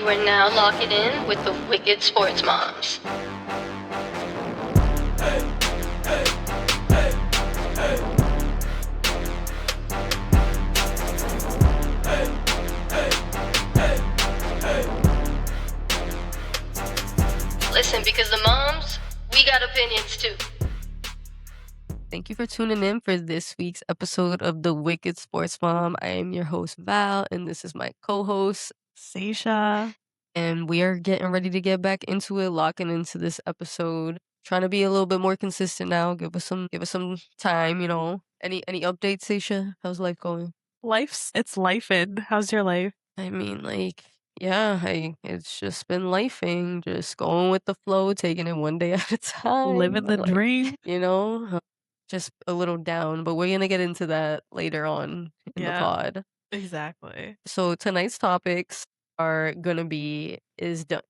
You are now locking in with the Wicked Sports Moms. Listen, because the moms, we got opinions too. Thank you for tuning in for this week's episode of the Wicked Sports Mom. I am your host, Val, and this is my co-host, Yscasia. And we are getting ready to get back into it, locking into this episode. Trying to be a little bit more consistent now. Give us some time, you know. Any updates, Seisha? How's life going? It's lifing. How's your life? I mean, it's just been lifing, just going with the flow, taking it one day at a time. Living the dream. You know, just a little down, but we're going to get into that later on in the pod. Exactly. So tonight's topics are going to be,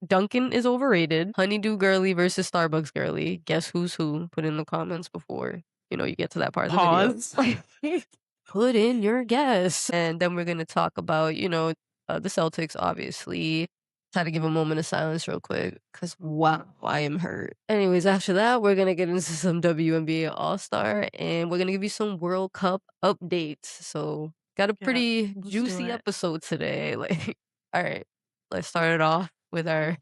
Dunkin is overrated, Honeydew Girlie versus Starbucks Girlie. Guess who's who? Put in the comments before, you get to that part of the video. Put in your guess. And then we're going to talk about, the Celtics, obviously. Try to give a moment of silence real quick because, wow, I am hurt. Anyways, after that, we're going to get into some WNBA All-Star and we're going to give you some World Cup updates. So, got a pretty juicy episode today. All right, let's start it off with our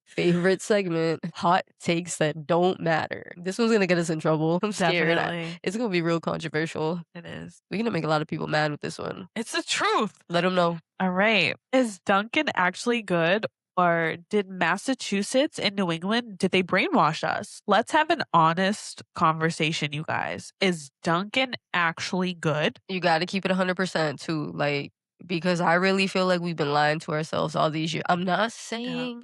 favorite segment, hot takes that don't matter. This one's gonna get us in trouble. I'm scared. It's gonna be real controversial. It is. We're gonna make a lot of people mad with this one. It's the truth. Let them know. All right. Is Dunkin actually good? Or did Massachusetts and New England, did they brainwash us? Let's have an honest conversation, you guys. Is Dunkin actually good? You got to keep it 100% too. Because I really feel like we've been lying to ourselves all these years. I'm not saying,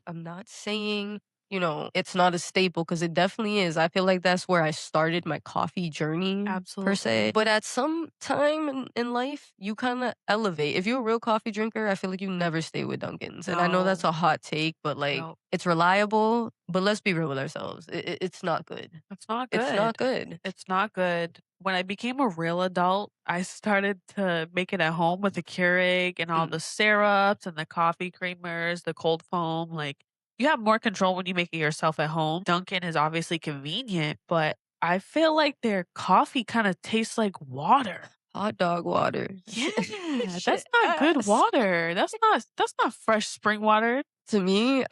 it's not a staple because it definitely is. I feel like that's where I started my coffee journey, per se. But at some time in life, you kind of elevate. If you're a real coffee drinker, I feel like you never stay with Dunkin's. And I know that's a hot take, but it's reliable. But let's be real with ourselves. It's not good. It's not good. It's not good. It's not good. When I became a real adult, I started to make it at home with the Keurig and all the syrups and the coffee creamers, the cold foam. You have more control when you make it yourself at home. Dunkin' is obviously convenient, but I feel like their coffee kind of tastes like water. Hot dog water. Yeah, that's not good water. That's not fresh spring water. To me,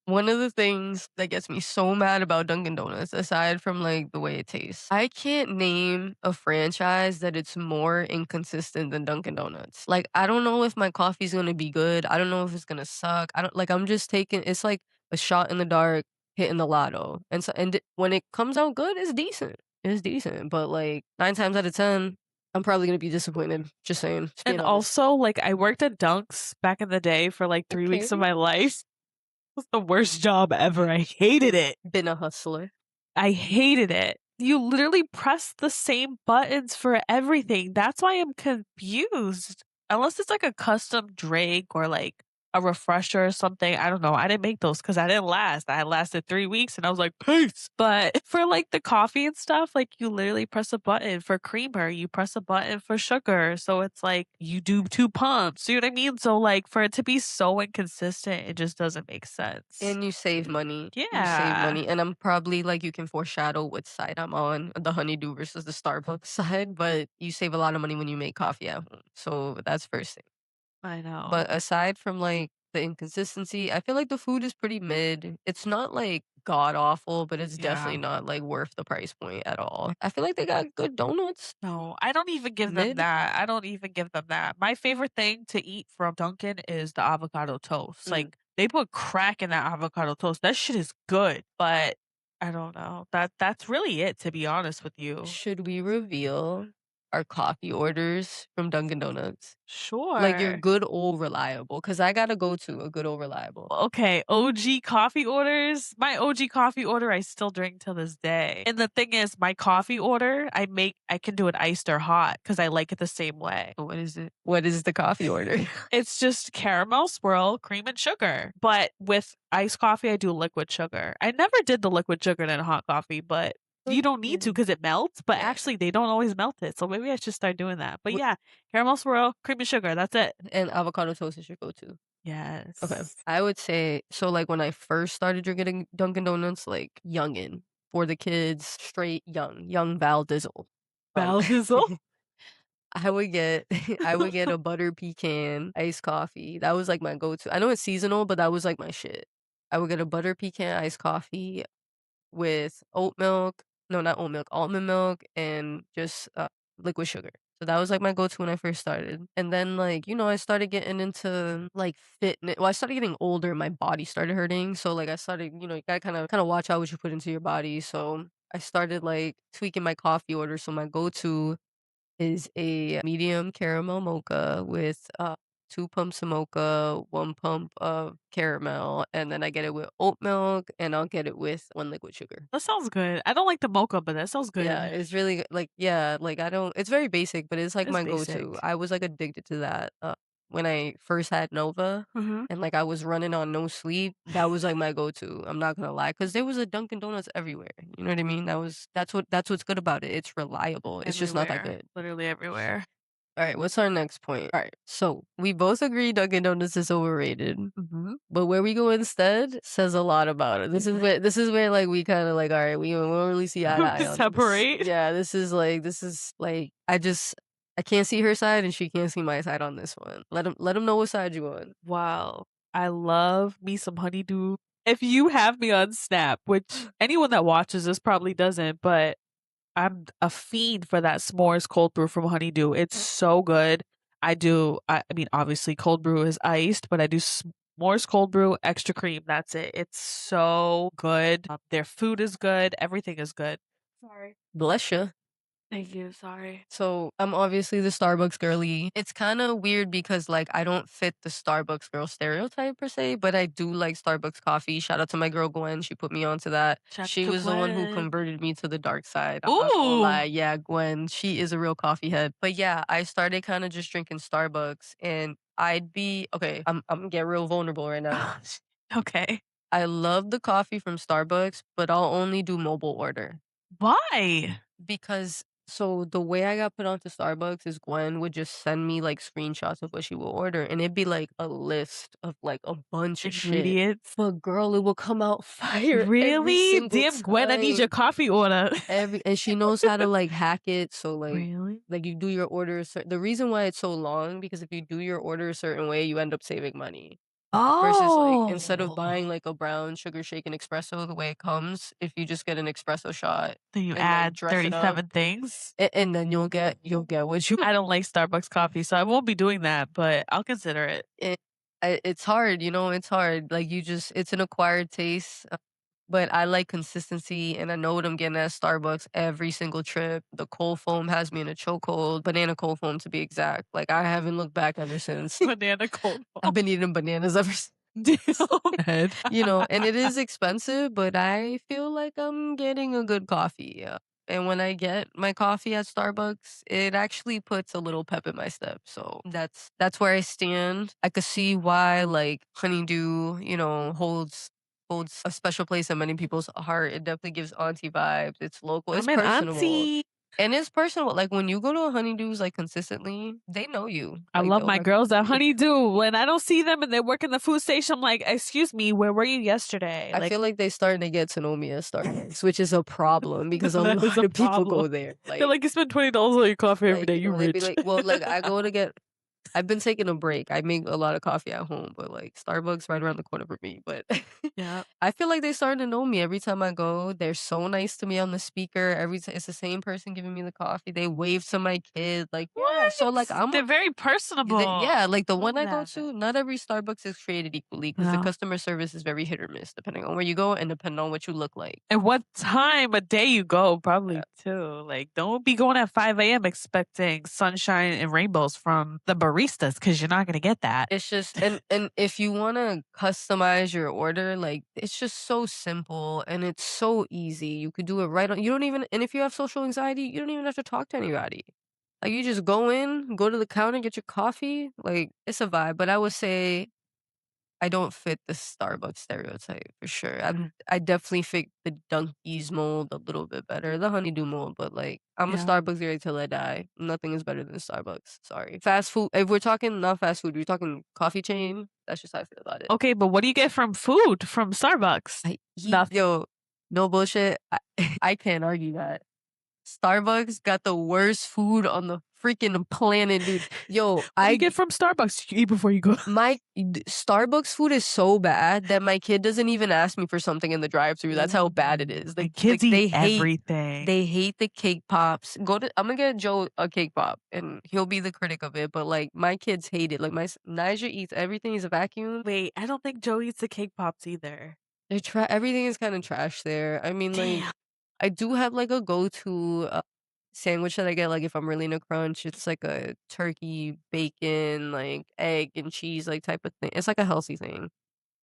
one of the things that gets me so mad about Dunkin' Donuts, aside from the way it tastes, I can't name a franchise that it's more inconsistent than Dunkin' Donuts. I don't know if my coffee's gonna be good. I don't know if it's gonna suck. I'm just taking, it's like a shot in the dark, hitting the lotto. And when it comes out good, it's decent. It's decent. But 9 times out of 10, I'm probably gonna be disappointed. Just saying. And also, I worked at Dunk's back in the day for 3 weeks of my life. Was the worst job ever. I hated it. Been a hustler. I hated it. You literally press the same buttons for everything. That's why I'm confused. Unless it's a custom drink or a refresher or something. I don't know. I didn't make those because I didn't last. I lasted 3 weeks and I was like, peace. But for the coffee and stuff, you literally press a button for creamer. You press a button for sugar. So it's you do 2 pumps. You know what I mean? So for it to be so inconsistent, it just doesn't make sense. And you save money. Yeah. You save money. And I'm probably you can foreshadow what side I'm on, the Honeydew versus the Starbucks side. But you save a lot of money when you make coffee at home. So that's first thing. I know. But aside from the inconsistency, I feel like the food is pretty mid. It's not god awful, but it's definitely not worth the price point at all. I feel like they got good donuts. No, I don't even give them that. I don't even give them that. My favorite thing to eat from Dunkin' is the avocado toast. They put crack in that avocado toast. That shit is good. But I don't know. That's really it, to be honest with you. Should we reveal our coffee orders from Dunkin' Donuts? Sure. Your good old reliable, because I gotta go to a good old reliable. Okay, OG coffee orders. My OG coffee order I still drink till this day. And the thing is, my coffee order, I can do it iced or hot because I like it the same way. What is it? What is the coffee order? It's just caramel swirl, cream and sugar. But with iced coffee, I do liquid sugar. I never did the liquid sugar in hot coffee, but you don't need to because it melts, but actually they don't always melt it. So maybe I should start doing that. But yeah, caramel swirl, cream and sugar. That's it. And avocado toast is your go-to. Yes. Okay. I would say, so like when I first started drinking Dunkin' Donuts, like youngin', for the kids, straight young Val Dizzle. Val Dizzle? I would get a butter pecan iced coffee. That was like my go-to. I know it's seasonal, but that was like my shit. I would get a butter pecan iced coffee with oat milk. No, not oat milk, almond milk, and just liquid sugar. So that was like my go-to when I first started. And then like, I started getting into like fitness. Well, I started getting older, my body started hurting. So like I started, you gotta kind of watch out what you put into your body. So I started like tweaking my coffee order. So my go-to is a medium caramel mocha with 2 pumps of mocha, 1 pump of caramel, and then I get it with oat milk, and I'll get it with 1 liquid sugar. That sounds good. I don't like the mocha, but that sounds good. Yeah, it's really like I don't. It's very basic, but it's like It's my basic. go-to. I was like addicted to that when I first had Nova, and like I was running on no sleep. That was like my go-to. I'm not gonna lie, because there was a Dunkin' Donuts everywhere. You know what I mean? That's what's good about it. It's reliable. It's just not that Everywhere. good. Literally everywhere. All right, what's our next point? All right, so we both agree Dunkin' Donuts is overrated, but where we go instead says a lot about it. This is where like we kind of like, all right, we don't really see eye to eye on this. Separate? Yeah, this is like I can't see her side and she can't see my side on this one. Let them know what side you on. Wow. I love me some honeydew. If you have me on Snap, which anyone that watches this probably doesn't, but I'm a fiend for that s'mores cold brew from Honeydew. It's so good. I mean, obviously cold brew is iced, but I do s'mores cold brew, extra cream. That's it. It's so good. Their food is good. Everything is good. Sorry. Bless you. Thank you. Sorry. So I'm obviously the Starbucks girly. It's kind of weird because like I don't fit the Starbucks girl stereotype per se, but I do like Starbucks coffee. Shout out to my girl Gwen. She put me onto that. She was the one who converted me to the dark side. I'm not gonna lie. Yeah, Gwen. She is a real coffee head. But yeah, I started kind of just drinking Starbucks and I'd be okay, I'm gonna get real vulnerable right now. Okay. I love the coffee from Starbucks, but I'll only do mobile order. Why? Because so the way I got put onto Starbucks is Gwen would just send me like screenshots of what she will order, and it'd be like a list of like a bunch of shit. Ingredients? But girl, it will come out fire. Every Really? single Damn, Gwen, I need time. your coffee order. And she knows how to like hack it. So like Really? like you do your order. The reason why it's so long because if you do your order a certain way, you end up saving money. Versus like instead of buying like a brown sugar shaken espresso the way it comes, if you just get an espresso shot Then you and, add like, dress it up, 37 things. and then you'll get what you. I don't like Starbucks coffee, so I won't be doing that, but I'll consider it. It's hard, it's hard. Like it's an acquired taste. But I like consistency, and I know what I'm getting at Starbucks every single trip. The cold foam has me in a chokehold, banana cold foam to be exact. Like I haven't looked back ever since. Banana cold foam. I've been eating bananas ever since. And it is expensive, but I feel like I'm getting a good coffee. And when I get my coffee at Starbucks, it actually puts a little pep in my step. So that's where I stand. I could see why like Honeydew, holds a special place in many people's heart. It definitely gives auntie vibes. It's local. It's I'm an personable. auntie. And it's personal. Like when you go to a Honeydews like consistently, they know you. I Like, love they'll my girls at recognize you. Honeydew. When I don't see them and they work in the food station, I'm like, excuse me, where were you yesterday? I feel like they starting to get to know me at Starbucks, which is a problem because a That is lot a of people problem. go there. They're like, you spend $20 on your coffee every like, day. you You know, they'd be rich. like, well, like I go to get. I've been taking a break. I make a lot of coffee at home, but like Starbucks right around the corner for me. But Yeah. I feel like they starting to know me every time I go. They're so nice to me on the speaker. Every time it's the same person giving me the coffee. They wave to my kid. Like yeah. So like They're very personable. yeah, like the one I go that. to, not every Starbucks is created equally because the No. customer service is very hit or miss depending on where you go and depending on what you look like. And what time of day you go, probably too. Like, don't be going at 5 a.m. expecting sunshine and rainbows from the baristas because you're not gonna get that. It's just and if you want to customize your order, like it's just so simple and it's so easy. You could do it right on. You don't even and if you have social anxiety, you don't even have to talk to anybody. Like you just go in, go to the counter, get your coffee. Like it's a vibe. But I would say I don't fit the Starbucks stereotype for sure. I definitely fit the Dunkies mold a little bit better, the honeydew mold, but like I'm a Yeah. Starbucks girl till I die. Nothing is better than Starbucks. Sorry. Fast food. If we're talking not fast food, we're talking coffee chain. That's just how I feel about it. Okay, but what do you get from food from Starbucks? Nothing. Yo, no bullshit. I can't argue that. Starbucks got the worst food on the freaking planet, dude. Yo, What do you get from Starbucks? You eat before you go. my Starbucks food is so bad that my kid doesn't even ask me for something in the drive-thru. That's how bad it is. My kids eat everything. They hate the cake pops. I'm gonna get Joe a cake pop, and he'll be the critic of it. But like my kids hate it. Like Niger eats everything. He's a vacuum. Wait, I don't think Joe eats the cake pops either. Everything is kind of trash there. I mean, like I do have like a go-to sandwich that I get, like if I'm really in a crunch. It's like a turkey, bacon, like egg and cheese, like type of thing. It's like a healthy thing.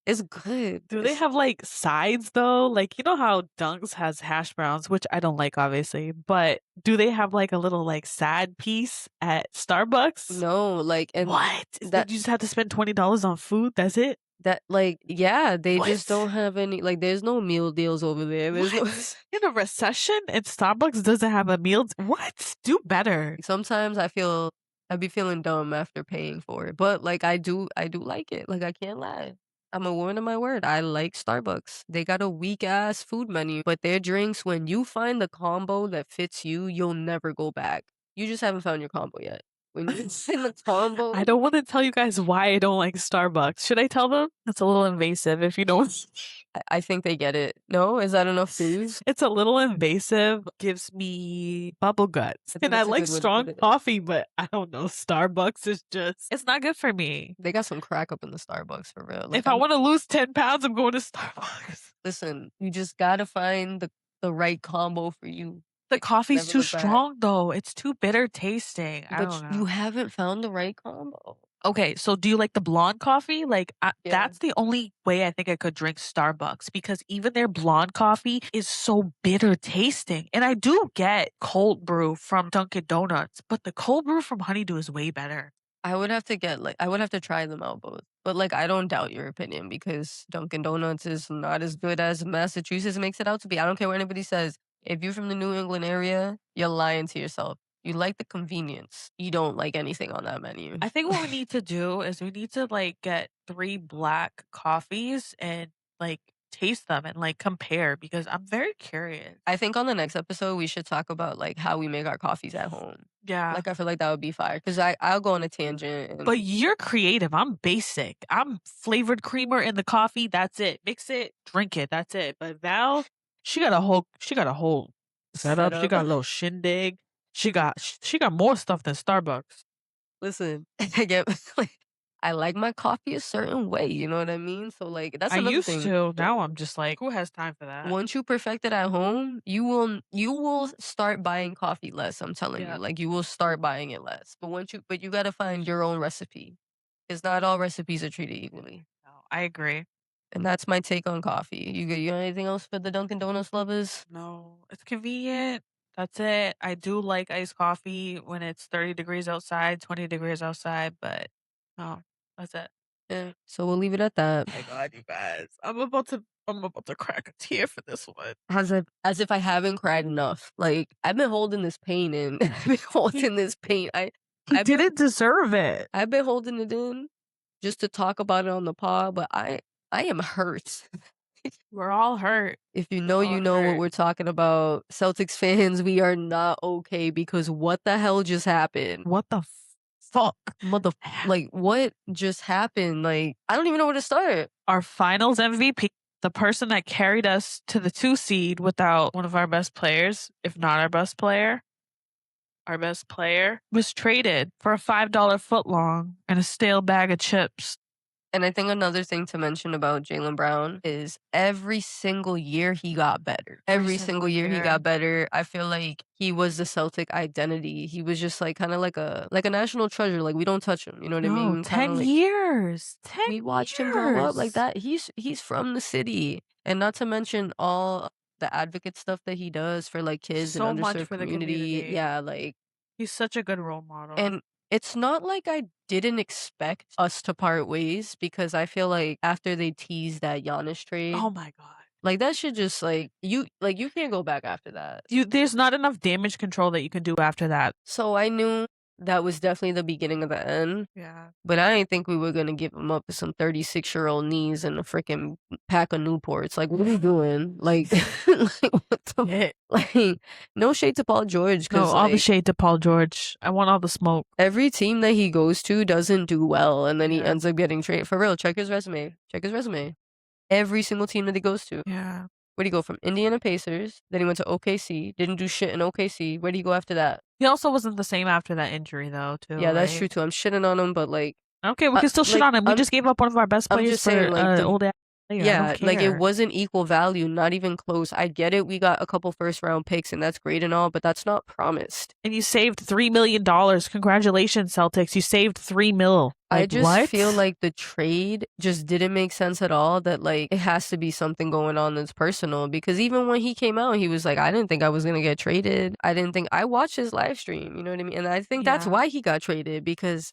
It's good. Do they have like sides though? Like, you know how Dunks has hash browns, which I don't like obviously, but do they have like a little like sad piece at Starbucks? No, like, and What? that You just have to spend $20 on food? That's it? that like yeah, they just What? don't have any, like there's no meal deals over there. There's no What? In a recession and Starbucks doesn't have a meal? What? Do better. sometimes I'd be feeling dumb after paying for it. But like I do like it. Like I can't lie. I'm a woman of my word. I like Starbucks. They got a weak ass food menu, but their drinks, when you find the combo that fits you, you'll never go back. You just haven't found your combo yet. When you find the combo, I don't want to tell you guys why I don't like Starbucks. Should I tell them? That's a little invasive if you don't. I think they get it. No, is that enough food? It's a little invasive. Gives me bubble guts. And I that's a like good way to strong put it. coffee, but I don't know. Starbucks is just, it's not good for me. They got some crack up in the Starbucks for real. Like, If I want to lose 10 pounds, I'm going to Starbucks. listen, you just gotta find the right combo for you. The coffee's Never too look back. strong though. It's too bitter tasting. I But don't know. you haven't found the right combo. Okay, so do you like the blonde coffee? Like, Yeah. that's the only way I think I could drink Starbucks because even their blonde coffee is so bitter tasting. And I do get cold brew from Dunkin' Donuts, but the cold brew from Honeydew is way better. I would have to try them out both. But like I don't doubt your opinion because Dunkin' Donuts is not as good as Massachusetts makes it out to be. I don't care what anybody says. If you're from the New England area, you're lying to yourself. You like the convenience. You don't like anything on that menu. I think what we need to do is we need to like get 3 black coffees and like taste them and like compare because I'm very curious. I think on the next episode we should talk about like how we make our coffees at home. Yeah. Like I feel like that would be fire because I'll go on a tangent. And But you're creative. I'm basic. I'm flavored creamer in the coffee. That's it. Mix it, drink it. That's it. But Val, she got a whole setup. She got a little shindig. She got more stuff than Starbucks. listen, I get like I like my coffee a certain way. You know what I mean? So like that's I another used thing. to. Now I'm just like, who has time for that? Once you perfect it at home, you will start buying coffee less. I'm telling Yeah. you, like you will start buying it less. But you gotta find your own recipe. Because not all recipes are treated equally. No, I agree. And that's my take on coffee. You got anything else for the Dunkin' Donuts lovers? No, it's convenient. That's it. I do like iced coffee when it's 30 degrees outside, 20 degrees outside, but no, that's it. Yeah. So we'll leave it at that. My God, you guys. I'm about to crack a tear for this one. As if I haven't cried enough. Like I've been holding this pain in. I've been holding this pain. I didn't deserve it. I've been holding it in just to talk about it on the pod, but I am hurt. We're all hurt. If you know, you know what we're talking about. Celtics fans, we are not okay because what the hell just happened? What the fuck? Like, what just happened? Like, I don't even know where to start. Our finals MVP, the person that carried us to the 2 seed without one of our best players, if not our best player, was traded for a $5 footlong and a stale bag of chips. And I think another thing to mention about Jaylen Brown is every single year he got better. Every single year he got better. I feel like he was the Celtic identity. He was just like kind of like a national treasure. Like we don't touch him. You know what I mean? 10 years. 10 we watched him grow up like that. He's from the city, and not to mention all the advocate stuff that he does for like kids So and much underserved for the community. community. Yeah, like He's such a good role model. and it's not like I didn't expect us to part ways because I feel like after they teased that Giannis trade, Oh my god. like that should just you can't go back after that. There's not enough damage control that you can do after that. So I knew that was definitely the beginning of the end. Yeah. But I didn't think we were gonna give him up to some 36-year-old knees and a freaking pack of Newports. Like, what are we doing? Like, like what the like? No shade to Paul George. No, all the shade to Paul George. I want all the smoke. Every team that he goes to doesn't do well, and then he ends up getting traded. For real, check his resume. Check his resume. Every single team that he goes to. Yeah. Where'd he go from? Indiana Pacers. Then he went to OKC. Didn't do shit in OKC. Where'd he go after that? He also wasn't the same after that injury, though, too. Yeah, that's right? true, too. I'm shitting on him, but like... Okay, we can still shit on him. We just gave up one of our best players just saying, for like, old ass player. yeah, like it wasn't equal value, not even close. I get it. We got a couple first-round picks, and that's great and all, but that's not promised. And you saved $3 million. Congratulations, Celtics. You saved $3 million. I just feel like the trade just didn't make sense at all, that like it has to be something going on that's personal, because even when he came out, he was like, I didn't think I was going to get traded. I watched his live stream, you know what I mean? And I think that's why he got traded, because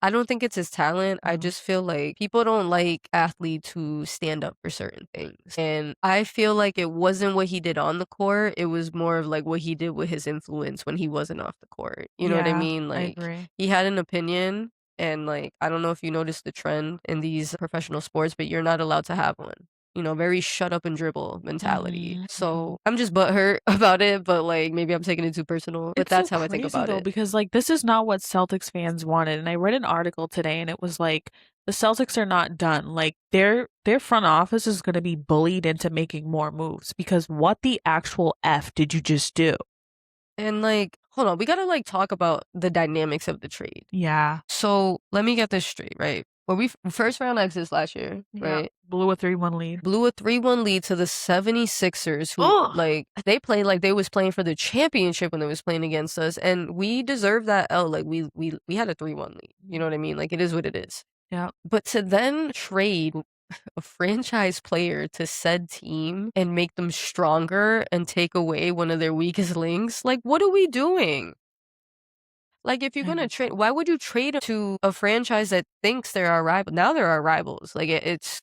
I don't think it's his talent. I just feel like people don't like athletes who stand up for certain things. And I feel like it wasn't what he did on the court. It was more of like what he did with his influence when he wasn't off the court. You know what I mean? Like, I agree. he had an opinion. And like, I don't know if you noticed the trend in these professional sports, but you're not allowed to have one. You know, very shut up and dribble mentality. So I'm just butthurt about it, but like maybe I'm taking it too personal. But that's how I think about it. Because like this is not what Celtics fans wanted. And I read an article today and it was like the Celtics are not done. Like their front office is going to be bullied into making more moves, because what the actual F did you just do? And like, hold on, we gotta like talk about the dynamics of the trade. Yeah. So let me get this straight, right? When we first round exits last year, right? Blew a 3-1 lead. Blew a 3-1 lead to the 76ers, who like they played like they was playing for the championship when they was playing against us, and we deserved that L. Like we had a 3-1 lead. You know what I mean? Like it is what it is. Yeah. But to then trade a franchise player to said team and make them stronger and take away one of their weakest links, like what are we doing? Like, if you're gonna trade, why would you trade to a franchise that thinks they're our rival? Now they're our rivals. Like it's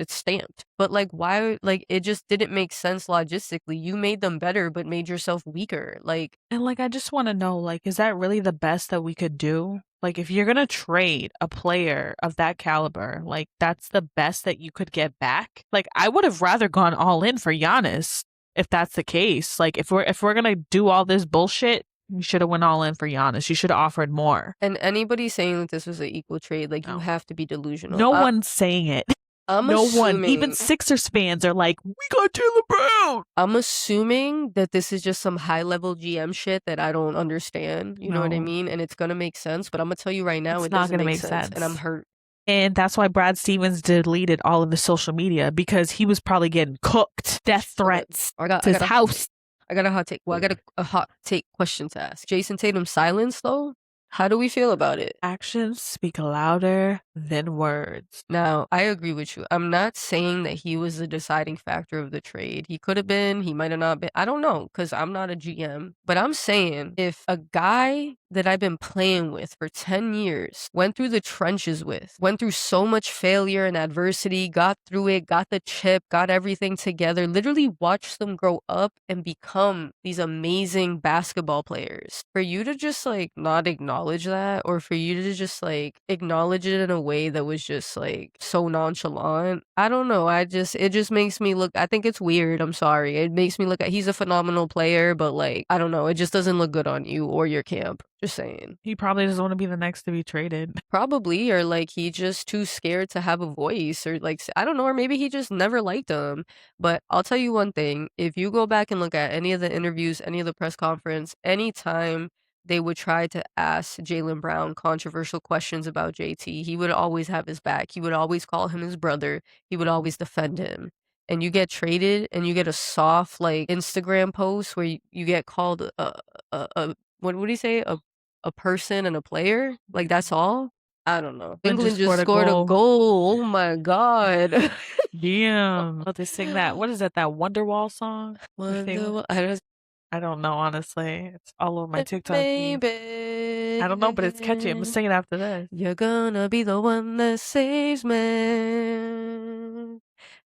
stamped. But like, why? Like, it just didn't make sense logistically. You made them better, but made yourself weaker. Like, and like, I just want to know, like, is that really the best that we could do? Like, if you're gonna trade a player of that caliber, like, that's the best that you could get back. Like, I would have rather gone all in for Giannis if that's the case. Like, if we're gonna do all this bullshit, you should have went all in for Giannis. You should have offered more. And anybody saying that this was an equal trade, like, you have to be delusional. No one's saying it. No one. Even Sixers fans are like, we got Jaylen Brown. I'm assuming that this is just some high-level GM shit that I don't understand. You know what I mean? And it's going to make sense. But I'm going to tell you right now, it's it not doesn't gonna make sense. And I'm hurt. And that's why Brad Stevens deleted all of his social media, because he was probably getting cooked. Death threats to his house. I got a hot take. Well, I got a hot take question to ask. Jason Tatum's silence, though? How do we feel about it? Actions speak louder than words. Now, I agree with you. I'm not saying that he was the deciding factor of the trade. He could have been, he might have not been. I don't know, because I'm not a GM. But I'm saying, if a guy that I've been playing with for 10 years, went through the trenches with, went through so much failure and adversity, got through it, got the chip, got everything together, literally watched them grow up and become these amazing basketball players. For you to just like not acknowledge that, or for you to just like acknowledge it in a way that was just like so nonchalant, I don't know. It just makes me look, I think it's weird. I'm sorry. It makes me look at, he's a phenomenal player, but like, I don't know. It just doesn't look good on you or your camp. Just saying. He probably doesn't want to be the next to be traded. Probably, or like he just too scared to have a voice, or like, I don't know, or maybe he just never liked him. But I'll tell you one thing, if you go back and look at any of the interviews, any of the press conference, anytime they would try to ask Jaylen Brown controversial questions about JT, he would always have his back. He would always call him his brother. He would always defend him. And you get traded and you get a soft like Instagram post where you get called a what would he say? A person and a player? Like, that's all? I don't know. England just scored a goal. Oh my God. Damn. But they sing that. What is that? That Wonderwall song? Wonderwall. I I don't know, honestly. It's all over my TikTok feed. Maybe. I don't know, but it's catchy. I'm gonna sing it after this. You're gonna be the one that saves me.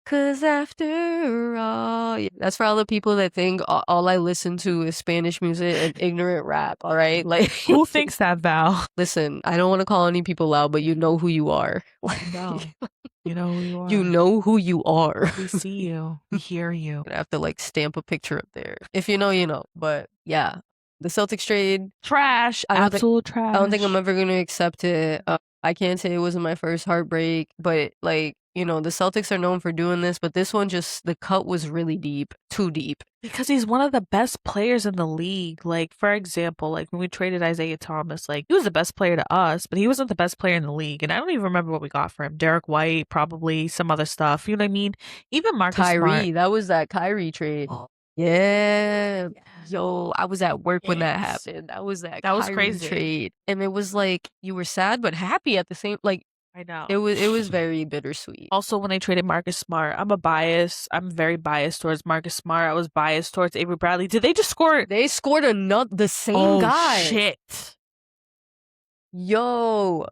'Cause after all, that's for all the people that think all I listen to is Spanish music and ignorant rap, all right? Like, Who thinks that, Val? listen, I don't want to call any people out, but you know who you are. No. You know who you are. You know who you are. We see you. We hear you. I have to like stamp a picture up there. If you know, you know. But yeah, the Celtics trade, Trash. Absolute trash. I don't think I'm ever going to accept it. I can't say it wasn't my first heartbreak, but like, you know, the Celtics are known for doing this, but this one just, the cut was really deep, too deep. Because he's one of the best players in the league. Like, for example, like when we traded Isaiah Thomas, like he was the best player to us, but he wasn't the best player in the league. And I don't even remember what we got for him. Derek White, probably some other stuff. You know what I mean? Even Marcus Kyrie, Smart. that was that Kyrie trade. Oh. Yeah. Yo, I was at work when that happened. That was that was Kyrie crazy trade. And it was like you were sad but happy at the same, like, I know. It was very bittersweet. Also, when they traded Marcus Smart, I'm very biased towards Marcus Smart. I was biased towards Avery Bradley. Did they just score? They scored the same guy. Shit. Yo.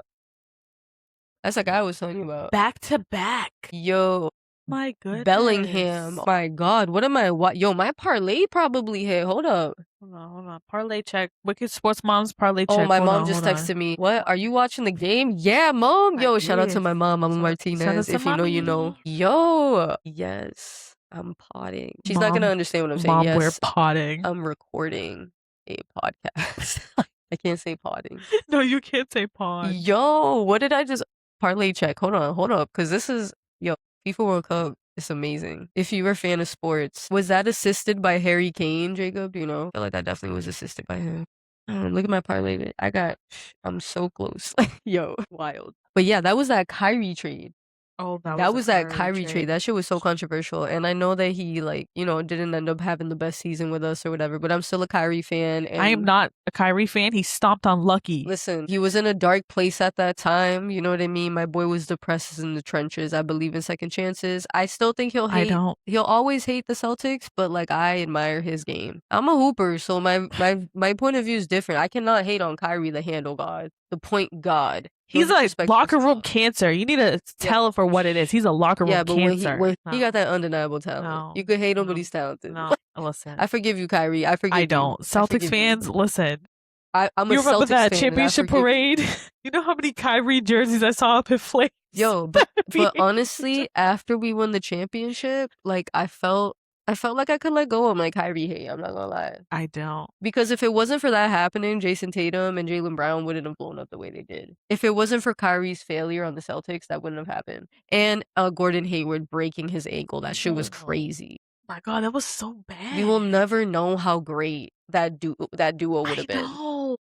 That's that guy I was telling you about. Back to back. Yo. My goodness. Bellingham. Oh my God. What am I? Yo, my parlay probably hit. Hold up. Hold on. Parlay check. Wicked Sports Mom's parlay check. Oh, my mom just texted me. What? Are you watching the game? Yeah, Mom. Yo, shout out to my mom, Mama Martinez. If you know, you know. Yo. Yes. I'm potting. She's not going to understand what I'm saying. Mom, yes, we're potting. I'm recording a podcast. I can't say potting. No, you can't say pod. Yo, what did I just parlay check? Hold up. Because this is, FIFA World Cup is amazing. If you were a fan of sports, was that assisted by Harry Kane, Jacob? You know, I feel like that definitely was assisted by him. Look at my parlay. I'm so close. Yo, wild. But yeah, that was that Kyrie trade. Oh, that was that Kyrie trade. That shit was so controversial. And I know that he, like, you know, didn't end up having the best season with us or whatever, but I'm still a Kyrie fan. And I am not a Kyrie fan. He stomped on Lucky. Listen, he was in a dark place at that time. You know what I mean? My boy was depressed in the trenches. I believe in second chances. I still think he'll always hate the Celtics, but like I admire his game. I'm a hooper, so my point of view is different. I cannot hate on Kyrie, the handle god, the point god. He's like locker room cancer. You need to tell him for what it is. He's a locker room cancer. When he got that undeniable talent. You could hate him, but he's talented. No, listen. I forgive you, Kyrie. I don't. Celtics fans, listen. I'm a you remember Celtics that fan, championship parade? You know how many Kyrie jerseys I saw up in flames? Yo, but honestly, after we won the championship, like I felt like I could let go of my Kyrie hate. I'm not gonna lie. I don't. Because if it wasn't for that happening, Jason Tatum and Jaylen Brown wouldn't have blown up the way they did. If it wasn't for Kyrie's failure on the Celtics, that wouldn't have happened. And Gordon Hayward breaking his ankle. That shit was crazy. My God, that was so bad. We will never know how great that duo would have been.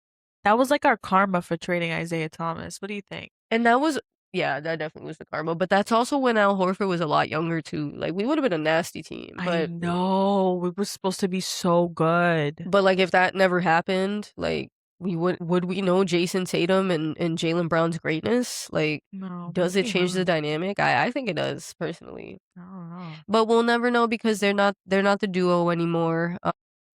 That was like our karma for trading Isaiah Thomas. What do you think? And that was... Yeah, that definitely was the karma. But that's also when Al Horford was a lot younger, too. Like, we would have been a nasty team. But, I know. We were supposed to be so good. But, like, if that never happened, like, would we know Jason Tatum and Jaylen Brown's greatness? Like, no, does it change the dynamic? I think it does, personally. I don't know. But we'll never know because they're not the duo anymore.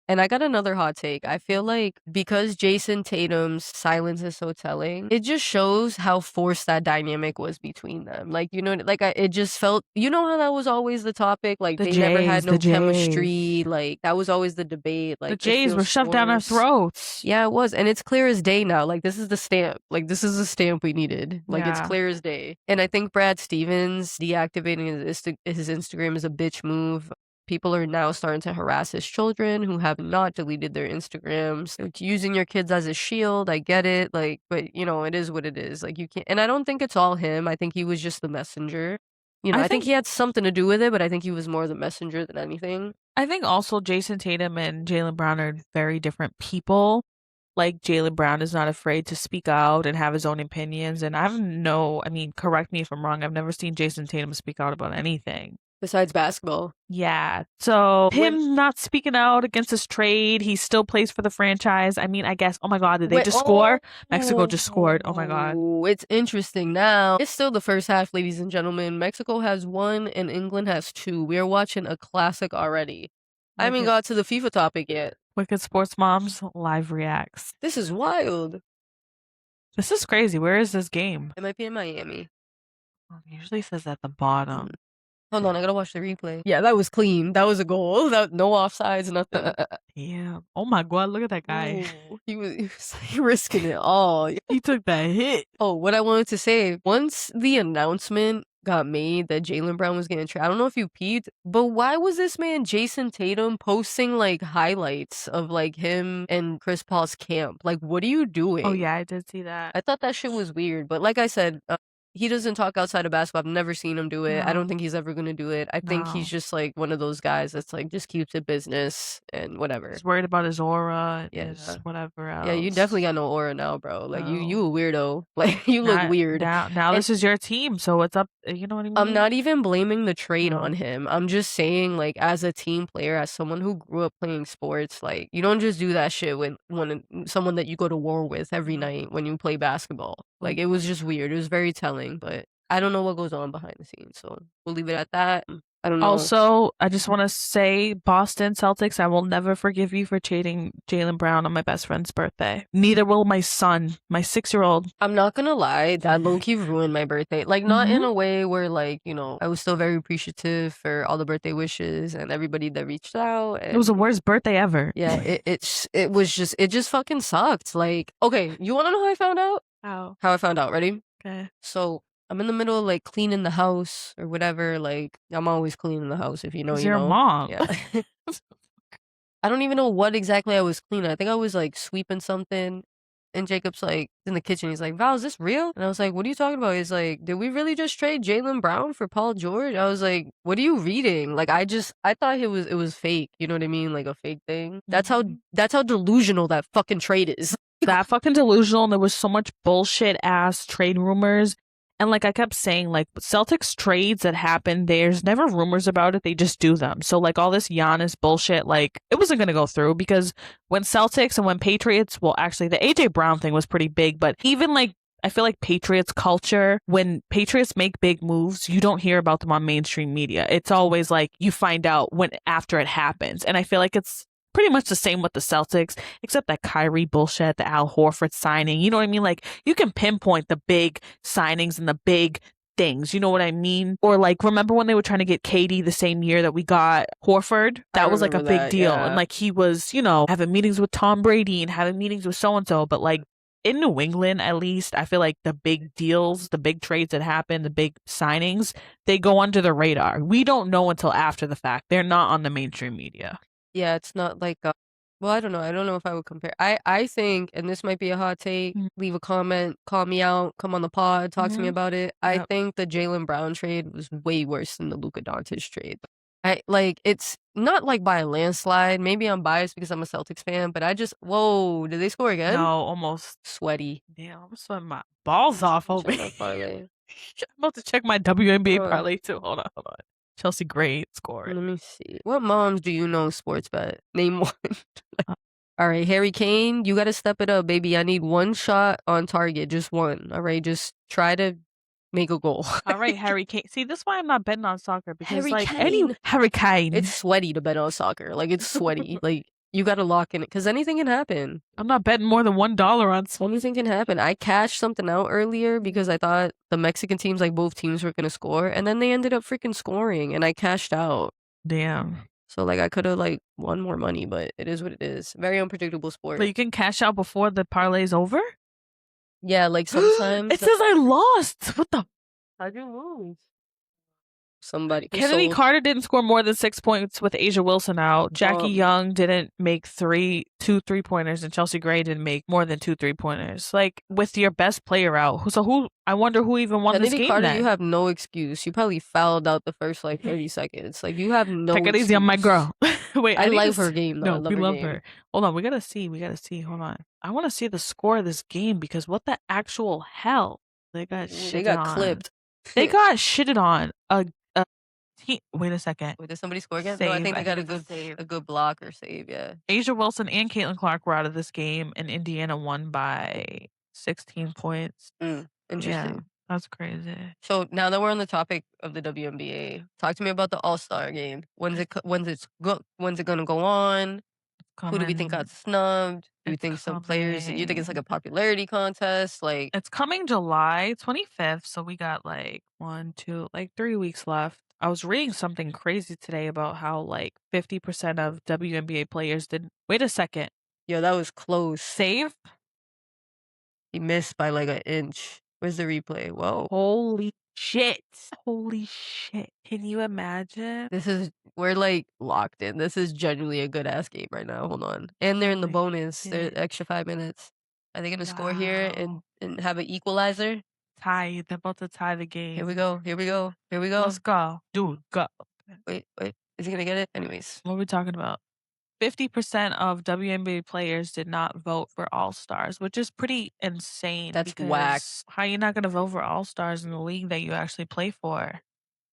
And I got another hot take. I feel like because Jason Tatum's silence is so telling, it just shows how forced that dynamic was between them. Like, you know, like it just felt, you know how that was always the topic? Like they never had no chemistry. Like that was always the debate. Like the Jays were shoved down our throats. Yeah, it was. And it's clear as day now. Like this is the stamp. Like this is the stamp we needed. Like it's clear as day. And I think Brad Stevens deactivating his Instagram is a bitch move. People are now starting to harass his children who have not deleted their Instagrams. Like, using your kids as a shield, I get it. Like, but you know, it is what it is. Like you can't, and I don't think it's all him. I think he was just the messenger. You know, I think he had something to do with it, but I think he was more the messenger than anything. I think also Jason Tatum and Jaylen Brown are very different people. Like Jaylen Brown is not afraid to speak out and have his own opinions. And I mean, correct me if I'm wrong. I've never seen Jason Tatum speak out about anything. Besides basketball. Yeah. So him not speaking out against this trade, he still plays for the franchise. I mean, I guess, oh my God, did they just score? Mexico just scored. Oh my God. It's interesting now. It's still the first half, ladies and gentlemen. Mexico has 1 and England has 2. We are watching a classic already. I haven't got to the FIFA topic yet. WICK'D Sports Moms live reacts. This is wild. This is crazy. Where is this game? It might be in Miami. It usually says at the bottom. Hold on, I gotta watch the replay. Yeah, that was clean. That was a goal. No offsides, nothing. Yeah. Oh my god, look at that guy. Ooh, he was risking it all. He took that hit. Oh, what I wanted to say, once the announcement got made that Jaylen Brown was getting traded, I don't know if you peeped, but why was this man Jason Tatum posting like highlights of like him and Chris Paul's camp? Like, what are you doing? Oh yeah, I did see that. I thought that shit was weird, but like I said, he doesn't talk outside of basketball. I've never seen him do it. I don't No. think he's ever gonna do it. I think he's No. just like one of those guys that's like just keeps it business and whatever. He's worried about his aura, Yeah. his whatever else. Yeah, you definitely got no aura now, bro. Like you No. a weirdo. Like you look weird. Now And this is your team, so it's up. You know what I mean? I'm not even blaming the trade No. on him. I'm just saying, like, as a team player, as someone who grew up playing sports, like, you don't just do that shit with someone that you go to war with every night when you play basketball. Like, it was just weird. It was very telling, but I don't know what goes on behind the scenes, so we'll leave it at that. I don't know. Also, I just want to say, Boston Celtics, I will never forgive you for trading Jaylen Brown on my best friend's birthday. Neither will my son, my 6-year-old. I'm not gonna lie, that low-key ruined my birthday. Like, not in a way where, like, you know, I was still very appreciative for all the birthday wishes and everybody that reached out. It was the worst birthday ever. Yeah, it just fucking sucked. Like, okay, you wanna know how I found out? How I found out, ready? Okay. So I'm in the middle of like cleaning the house or whatever. Like I'm always cleaning the house if you know. You're a mom. Yeah. I don't even know what exactly I was cleaning. I think I was like sweeping something. And Jacob's like in the kitchen. He's like, Val, is this real? And I was like, what are you talking about? He's like, did we really just trade Jaylen Brown for Paul George? I was like, what are you reading? Like, I thought it was fake. You know what I mean? Like a fake thing. That's how delusional that fucking trade is. That fucking delusional. And there was so much bullshit ass trade rumors. And like I kept saying, like Celtics trades that happen, there's never rumors about it. They just do them. So like all this Giannis bullshit, like it wasn't going to go through because when Celtics and when Patriots, well, actually the AJ Brown thing was pretty big, but even like I feel like Patriots culture, when Patriots make big moves, you don't hear about them on mainstream media. It's always like you find out when after it happens. And I feel like it's pretty much the same with the Celtics, except that Kyrie bullshit, the Al Horford signing. You know what I mean? Like, you can pinpoint the big signings and the big things. You know what I mean? Or, like, remember when they were trying to get Katie the same year that we got Horford? That was, like, a big deal. Yeah. And, like, he was, you know, having meetings with Tom Brady and having meetings with so-and-so. But, like, in New England, at least, I feel like the big deals, the big trades that happen, the big signings, they go under the radar. We don't know until after the fact. They're not on the mainstream media. Yeah, it's not like well, I don't know. I don't know if I would compare. I think, and this might be a hot take, leave a comment, call me out, come on the pod, talk to me about it. I think the Jaylen Brown trade was way worse than the Luka Doncic trade. It's not like by a landslide. Maybe I'm biased because I'm a Celtics fan, but whoa, did they score again? No, almost. Sweaty. Damn, I'm sweating my balls off over here. I'm about to check my WNBA parlay too. Hold on. Chelsea Gray scored. Let me see. What moms do you know sports bet? Name one. All right, Harry Kane, you got to step it up, baby. I need one shot on target, just one. All right, just try to make a goal. All right, Harry Kane. See, this is why I'm not betting on soccer because Harry Kane. It's sweaty to bet on soccer. Like it's sweaty. Like you got to lock in it because anything can happen. I'm not betting more than $1 on soccer. Anything can happen. I cashed something out earlier because I thought the Mexican teams, like both teams, were gonna score, and then they ended up freaking scoring, and I cashed out. Damn. So like I could have like won more money, but it is what it is. Very unpredictable sport. But you can cash out before the parlay's over? Yeah, like sometimes. It says I lost. What the? How'd you lose? Somebody. Kennedy Carter didn't score more than 6 points with Asia Wilson out. Jackie Young didn't make two 3-pointers, and Chelsea Gray didn't make more than 2 3-pointers. Like with your best player out, so who? I wonder who even won this game. Carter, then? you have no excuse. You probably fouled out the first like 30 seconds. Like you have no. Take it easy on my girl. Wait, I like her game though. No, we love her. Hold on, we gotta see. Hold on. I want to see the score of this game because what the actual hell? They got clipped. They got shitted on. Wait a second. Wait, did somebody score again? Save. No, I think they got a good block or save. Yeah. Asia Wilson and Caitlin Clark were out of this game, and Indiana won by 16 points. Interesting. Yeah, that's crazy. So now that we're on the topic of the WNBA, talk to me about the All-Star game. When's it gonna go on? Who do we think got snubbed? Do you think some players? You think it's like a popularity contest? Like It's coming July 25th, so we got like 3 weeks left. I was reading something crazy today about how like 50% of WNBA players didn't. Wait a second. yo, that was close. Save? He missed by like an inch. Where's the replay? Whoa. Holy shit. Holy shit. Can you imagine? We're like locked in. This is genuinely a good ass game right now. Hold on. And they're in the Holy bonus. They're shit. extra 5 minutes. Are they gonna score here Wow. and have an equalizer? They're about to tie the game. Here we go. Here we go. Here we go. Let's go. Dude, go. Wait. Is he gonna get it? Anyways. What are we talking about? 50% of WNBA players did not vote for All-Stars, which is pretty insane. That's whack. How are you not going to vote for All-Stars in the league that you actually play for?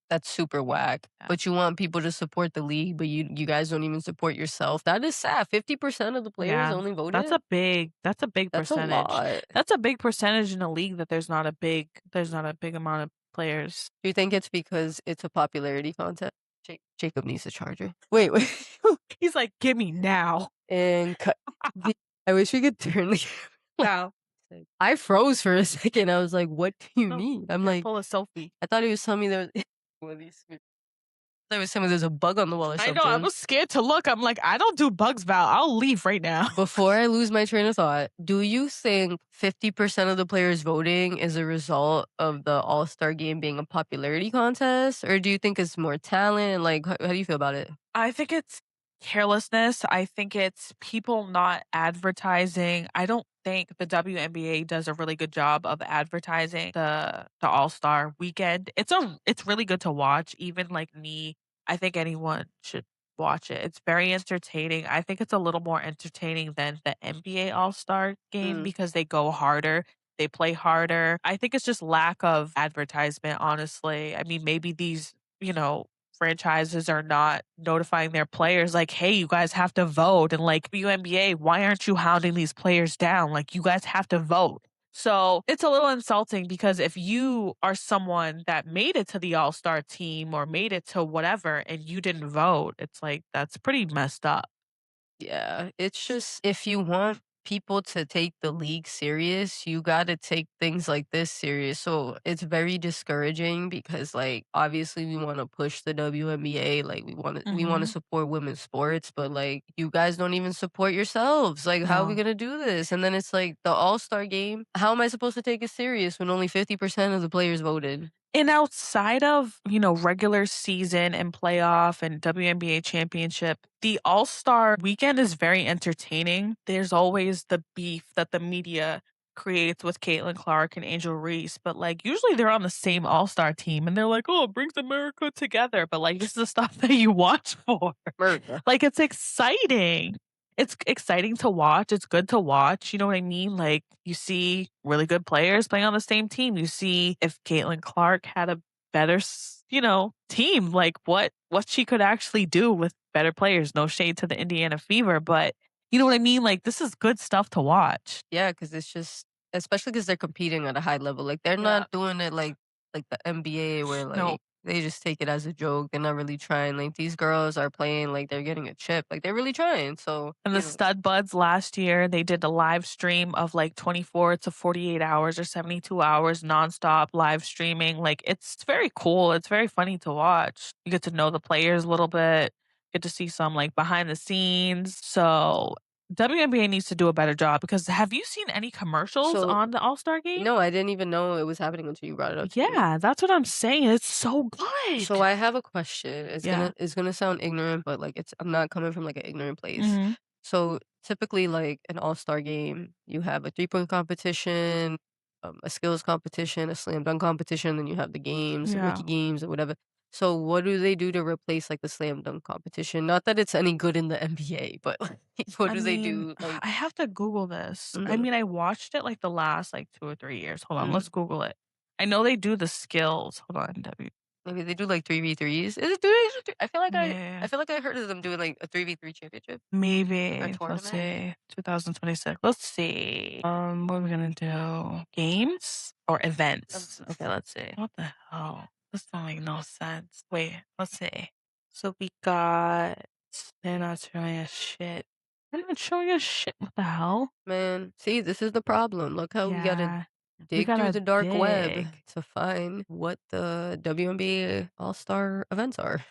That's super whack. Yeah. But you want people to support the league, but you guys don't even support yourself. That is sad. 50% of the players only voted. That's a big That's percentage. a lot. That's a big percentage in a league that there's not a big amount of players. Do you think it's because it's a popularity contest? Jacob needs a charger. Wait. He's like, give me now. And cut. I wish we could turn the Now. I froze for a second. I was like, what do you mean? I'm like, pull a selfie. I thought he was telling me there was one of these. I thought he was telling me there's a bug on the wall or something. I know. I was scared to look. I'm like, I don't do bugs, Val. I'll leave right now. Before I lose my train of thought, do you think 50% of the players voting is a result of the All-Star game being a popularity contest? Or do you think it's more talent? Like, how do you feel about it? I think it's carelessness. I think it's people not advertising. I don't think the WNBA does a really good job of advertising the All-Star weekend. It's really good to watch. Even like me, I think anyone should watch it. It's very entertaining. I think it's a little more entertaining than the NBA All-Star game because they go harder. They play harder. I think it's just lack of advertisement, honestly. I mean, maybe these, franchises are not notifying their players like, hey, you guys have to vote. And like, WNBA, why aren't you hounding these players down? Like, you guys have to vote. So it's a little insulting because if you are someone that made it to the All-Star team or made it to whatever and you didn't vote, it's like, that's pretty messed up. Yeah, it's just if you want people to take the league serious, you got to take things like this serious. So it's very discouraging because, like, obviously we want to push the WNBA, like we want to support women's sports, but like you guys don't even support yourselves. Like, how are we gonna do this? And then it's like the All-Star game. How am I supposed to take it serious when only 50% of the players voted? And outside of, regular season and playoff and WNBA championship, the All-Star weekend is very entertaining. There's always the beef that the media creates with Caitlin Clark and Angel Reese, but like usually they're on the same All-Star team and they're like, oh, it brings America together. But like this is the stuff that you watch for. Like it's exciting. It's exciting to watch. It's good to watch. You know what I mean? Like you see really good players playing on the same team. You see if Caitlin Clark had a better, team, like what she could actually do with better players. No shade to the Indiana Fever, but you know what I mean? Like this is good stuff to watch. Yeah, because it's just, especially because they're competing at a high level. Like they're not doing it like the NBA where like they just take it as a joke. They're not really trying. Like these girls are playing like they're getting a chip. Like they're really trying. So and the Stud Buds last year, they did a live stream of like 24 to 48 hours or 72 hours nonstop live streaming. Like it's very cool. It's very funny to watch. You get to know the players a little bit. Get to see some like behind the scenes. So WNBA needs to do a better job because have you seen any commercials on the All-Star game? No, I didn't even know it was happening until you brought it up. Yeah, that's what I'm saying. It's so good. So I have a question. It's gonna sound ignorant, but like I'm not coming from like an ignorant place. So typically, like an All-Star game, you have a 3-point competition, a skills competition, a slam dunk competition, then you have the games, the rookie games, or whatever. So what do they do to replace like the slam dunk competition? Not that it's any good in the NBA, but like, what do they do? Like, I have to Google this. I mean, I watched it like the last like 2 or 3 years. Hold on, let's Google it. I know they do the skills. Hold on, maybe they do like 3v3s. Is it 3v3? I feel like I feel like I heard of them doing like a 3v3 championship. Maybe. Let's see. 2026. Let's see. What are we gonna do? Games or events? Okay, let's see. What the hell? This don't make no sense. Wait, let's see. So we got. They're not showing us shit. They're not showing us shit. What the hell? Man, see, this is the problem. Look how we gotta Yeah. We dig through gotta the dark web dig. to find what the WNBA All-Star events are.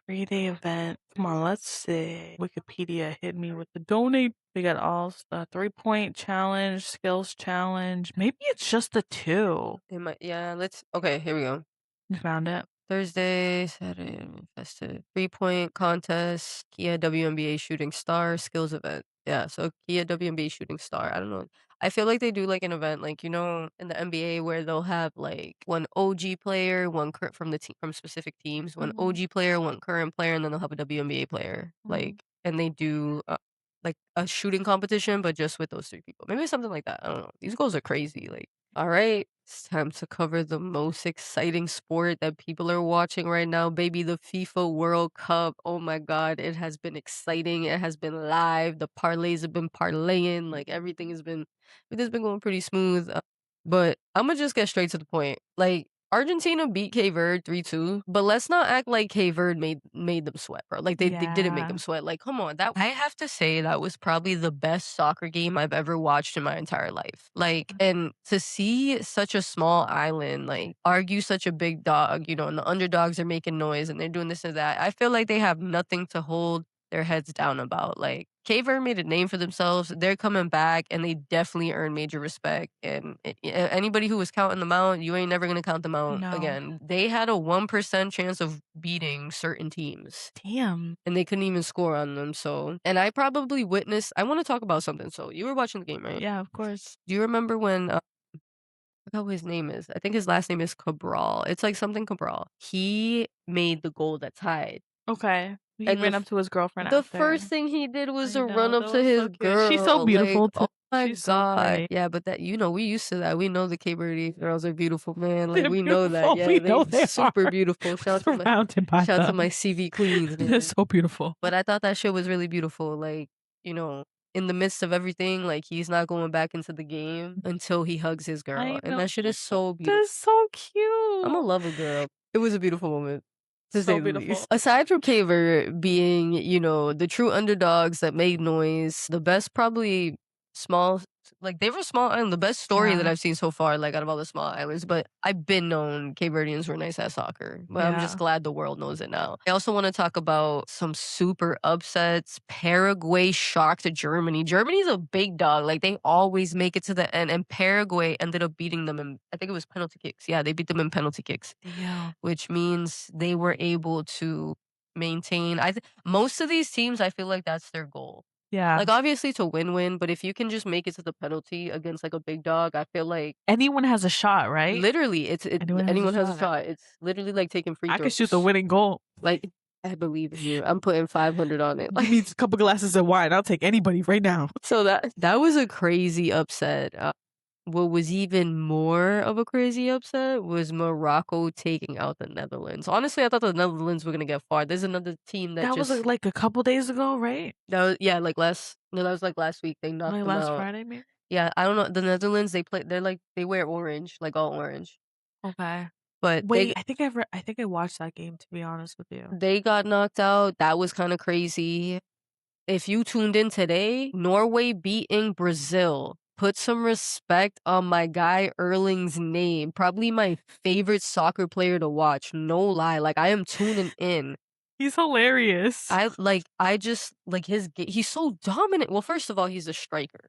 3-day event. Come on, let's see. Wikipedia hit me with the donate. We got all 3-point challenge, skills challenge. Maybe it's just the 2. It might, yeah, okay, here we go. You found it? Thursday, Saturday, festive 3-point contest, Kia WNBA Shooting Star skills event. Yeah, so Kia WNBA Shooting Star. I don't know. I feel like they do like an event, like in the NBA where they'll have like one OG player, one current from the team from specific teams, one OG player, one current player, and then they'll have a WNBA player. Like, and they do like a shooting competition, but just with those 3 people. Maybe something like that. I don't know. These goals are crazy. Like, all right, it's time to cover the most exciting sport that people are watching right now, baby, the FIFA World Cup. Oh my God, it has been exciting. It has been live. The parlays have been parlaying. Like everything has been going pretty smooth. But I'm gonna just get straight to the point. Like Argentina beat Verde 3-2, but let's not act like Verde made them sweat, bro. Like they didn't make them sweat. Like, come on, that I have to say that was probably the best soccer game I've ever watched in my entire life. Like, and to see such a small island like argue such a big dog, and the underdogs are making noise and they're doing this and that. I feel like they have nothing to hold their heads down about. Like Verde made a name for themselves. They're coming back, and they definitely earn major respect. And anybody who was counting them out, you ain't never gonna count them out again. They had a 1% chance of beating certain teams. Damn. And they couldn't even score on them. So, and I probably witnessed. I want to talk about something. So, you were watching the game, right? Yeah, of course. Do you remember when? I forgot what his name is. I think his last name is Cabral. It's like something Cabral. He made the goal that tied. Okay. He And ran up to his girlfriend the after. first thing he did was I to know, run up that to was his so cute. girl. She's so beautiful Like, too. oh my She's so God. pretty. Yeah, but we used to that. We know the Cape Verde girls are beautiful, man. Like They're we know that. beautiful. Yeah, We know they super are. beautiful. Shout out Surrounded by to them. my CV queens, man. They're so beautiful. But I thought that shit was really beautiful. Like, in the midst of everything, like he's not going back into the game until he hugs his girl. I And know. that shit is so beautiful. That's so cute. I'm a lover girl. It was a beautiful moment, to So say the beautiful. least. Aside from Caver being, the true underdogs that made noise, the best probably small, like they were small island, the best story that Yeah. I've seen so far, like out of all the small islands. But I've been known Cape Verdeans were nice at soccer. But I'm just glad the world knows it now. I also want to talk about some super upsets. Paraguay shocked Germany. Germany's a big dog. Like they always make it to the end. And Paraguay ended up beating them in, I think it was penalty kicks. Yeah, they beat them in penalty kicks. Yeah. Which means they were able to maintain. Most of these teams, I feel like that's their goal. Yeah. Like obviously to win, but if you can just make it to the penalty against like a big dog, I feel like anyone has a shot, right? literally anyone has a shot. It's literally like taking free throws. I could shoot the winning goal. Like I believe in you. I'm putting 500 on it. Give me a couple glasses of wine. I'll take anybody right now. So that was a crazy upset. What was even more of a crazy upset was Morocco taking out the Netherlands. Honestly, I thought the Netherlands were gonna get far. There's another team that was like a couple days ago, right? that was like last week. They knocked them last out. Friday, maybe. Yeah, I don't know. The Netherlands, they wear orange, like all orange. Okay. But wait, I think I watched that game, to be honest with you. They got knocked out. That was kind of crazy. If you tuned in today, Norway beating Brazil. Put some respect on my guy Erling's name. Probably my favorite soccer player to watch. No lie. Like I am tuning in. He's hilarious. He's so dominant. Well, first of all, he's a striker.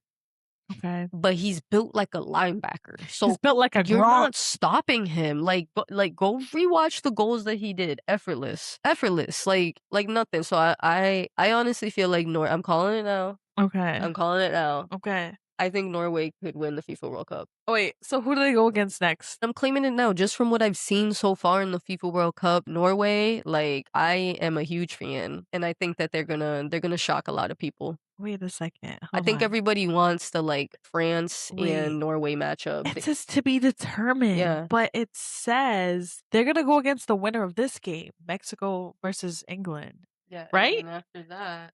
Okay. But he's built like a linebacker. So he's built like a you're Gronk. not stopping him. Go rewatch the goals that he did. Effortless. Like nothing. So I honestly feel like I'm calling it now. Okay. I'm calling it now. Okay. I think Norway could win the FIFA World Cup. Oh, wait, so who do they go against next? I'm claiming it now. Just from what I've seen so far in the FIFA World Cup, Norway, like I am a huge fan, and I think that they're gonna shock a lot of people. Wait a second. I think everybody wants the like France and Norway matchup. It says to be determined, but it says they're gonna go against the winner of this game, Mexico versus England. Yeah, right? And after that,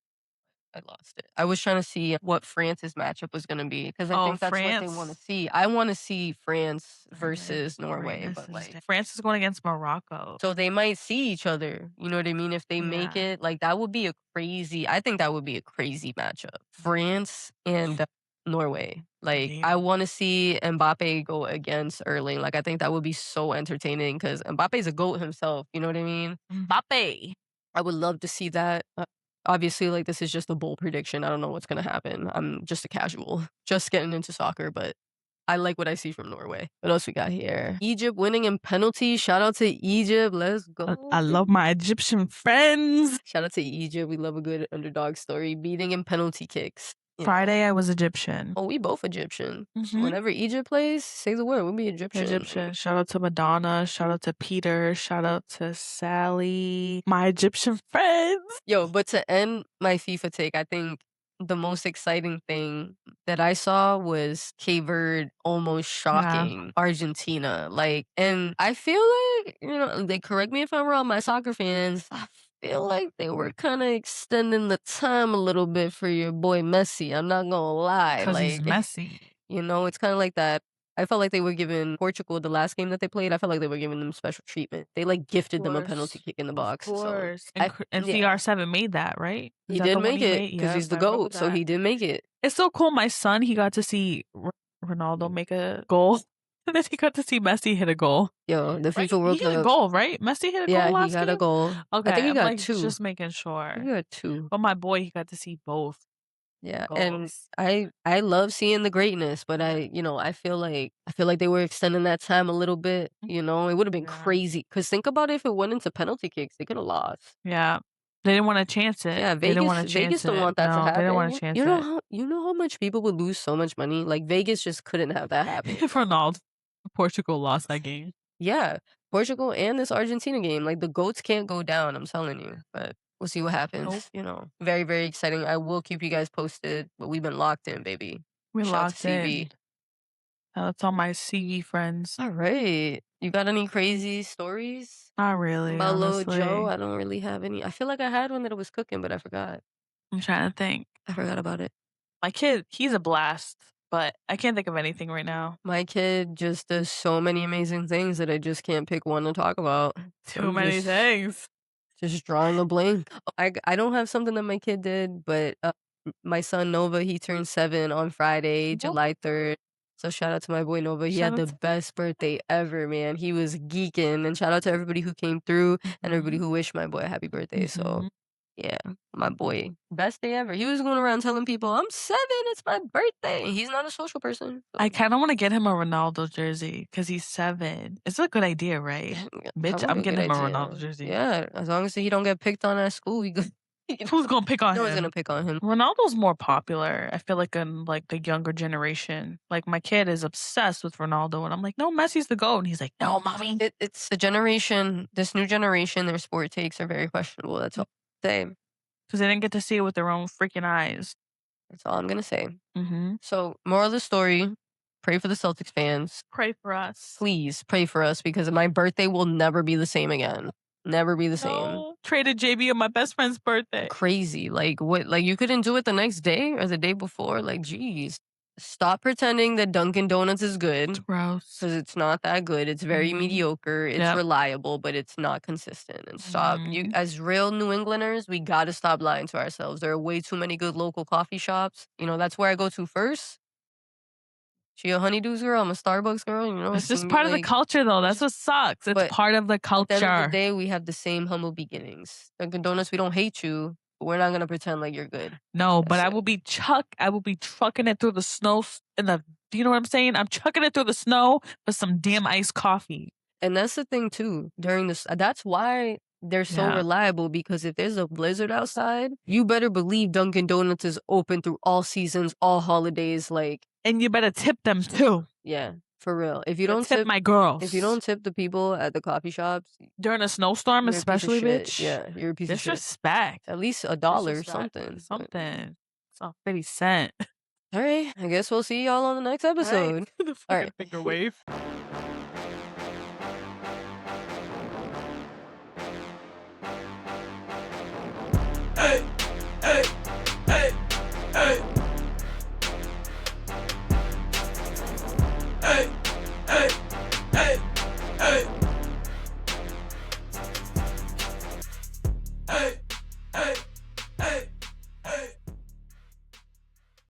I lost it. I was trying to see what France's matchup was gonna be because I think that's what they want to see. I want to see France versus Norway, but like France is going against Morocco. so they might see each other. You know what I mean? If they make it, like that would be a crazy. I think that would be a crazy matchup. France and Norway. Like I want to see Mbappe go against Erling. Like I think that would be so entertaining because Mbappe's a GOAT himself. You know what I mean? Mbappe. I would love to see that. Obviously, like this is just a bold prediction. I don't know what's gonna happen. I'm just a casual, just getting into soccer, but I like what I see from Norway. What else we got here? Egypt winning in penalties. Shout out to Egypt. Let's go. I love my Egyptian friends. Shout out to Egypt. We love a good underdog story. Beating in penalty kicks. Friday, I was Egyptian. Oh, we both Egyptian. Whenever Egypt plays, say the word. We'll be Egyptian. Shout out to Madonna. Shout out to Peter. Shout out to Sally. My Egyptian friends. Yo, but to end my FIFA take, I think the most exciting thing that I saw was Verde almost shocking Argentina. Like, and I feel like, you know, they correct me if I'm wrong, my soccer fans, I feel like they were kind of extending the time a little bit for your boy Messi. I'm not gonna lie. Because Like, he's Messi. You know, it's kind of like that. I felt like they were giving Portugal the last game that they played. I felt like they were giving them special treatment. They like gifted them a penalty kick in the box. Of course. So, and CR7 made that, right? He did make it because he's the GOAT. So he did make it. It's so cool. My son, he got to see Ronaldo make a goal. And then he got to see Messi hit a goal. Yo, the FIFA World Cup. He hit a goal, right? Messi hit a goal last Yeah, he got game? a goal. Okay, I think he got two. Just making sure. He got two. But my boy, he got to see both. Yeah, goals. and I love seeing the greatness, but I feel like they were extending that time a little bit. You know, it would have been crazy. Because think about it, if it went into penalty kicks, they could have lost. Yeah. They didn't want to chance it. Yeah, Vegas don't want that to happen. They didn't want to chance it. You know how much people would lose so much money? Like Vegas just couldn't have that happen. If Portugal lost that game. Yeah, Portugal and this Argentina game. Like the GOATs can't go down, I'm telling you. But we'll see what happens. Nope. You know, very, very exciting. I will keep you guys posted, but we've been locked in, baby. We Shout locked out to in. That's all my CV friends. All right. You got any crazy stories? Not really. About honestly. Lil Joe? I don't really have any. I feel like I had one that was cooking, but I forgot. I'm trying to think. I forgot about it. My kid, he's a blast, but I can't think of anything right now. My kid just does so many amazing things that I just can't pick one to talk about. Too many things. Just drawing a blank. I don't have something that my kid did, but my son Nova, he turned 7 on Friday, July 3rd. So shout out to my boy Nova. He had the best birthday ever, man. He was geeking. And shout out to everybody who came through and everybody who wished my boy a happy birthday. So yeah, my boy, best day ever. He was going around telling people, I'm 7, it's my birthday. And he's not a social person. So. I kind of want to get him a Ronaldo jersey because he's 7. It's a good idea, right? Bitch, I'm getting him a Ronaldo jersey. Yeah, as long as he don't get picked on at school, we good. Who's gonna pick on him? No one's gonna pick on him. Ronaldo's more popular, I feel like, in like the younger generation. Like my kid is obsessed with Ronaldo, and I'm like, no, Messi's the GOAT. And he's like, no, mommy. It's the generation, this new generation, their sport takes are very questionable. That's all I'm saying. Because they didn't get to see it with their own freaking eyes. That's all I'm gonna say. So, moral of the story, pray for the Celtics fans. Pray for us. Please pray for us because my birthday will never be the same again. Never be the same. Traded JB on my best friend's birthday. Crazy. Like what? Like you couldn't do it the next day or the day before? Like, geez. Stop pretending that Dunkin' Donuts is good. It's gross. Because it's not that good. It's very mediocre. It's reliable, but it's not consistent. And stop. You, as real New Englanders, we got to stop lying to ourselves. There are way too many good local coffee shops. You know, that's where I go to first. She a Honeydews girl, I'm a Starbucks girl, you know. It's just part of the culture, though. That's what sucks. It's part of the culture. At the end of the day, we have the same humble beginnings. Dunkin' Donuts, we don't hate you, but we're not going to pretend like you're good. No, but I will be trucking it through the snow you know what I'm saying? I'm chucking it through the snow for some damn iced coffee. And that's the thing, too. That's why they're so reliable, because if there's a blizzard outside, you better believe Dunkin' Donuts is open through all seasons, all holidays, like. And you better tip them too. Yeah, for real. If you don't tip my girls, if you don't tip the people at the coffee shops during a snowstorm, especially, bitch. Yeah, you're a piece of shit. Disrespect. At least $1 or something. Something. It's all 50 cents. All right, I guess we'll see y'all on the next episode. The fucking finger wave. Hey, hey, hey.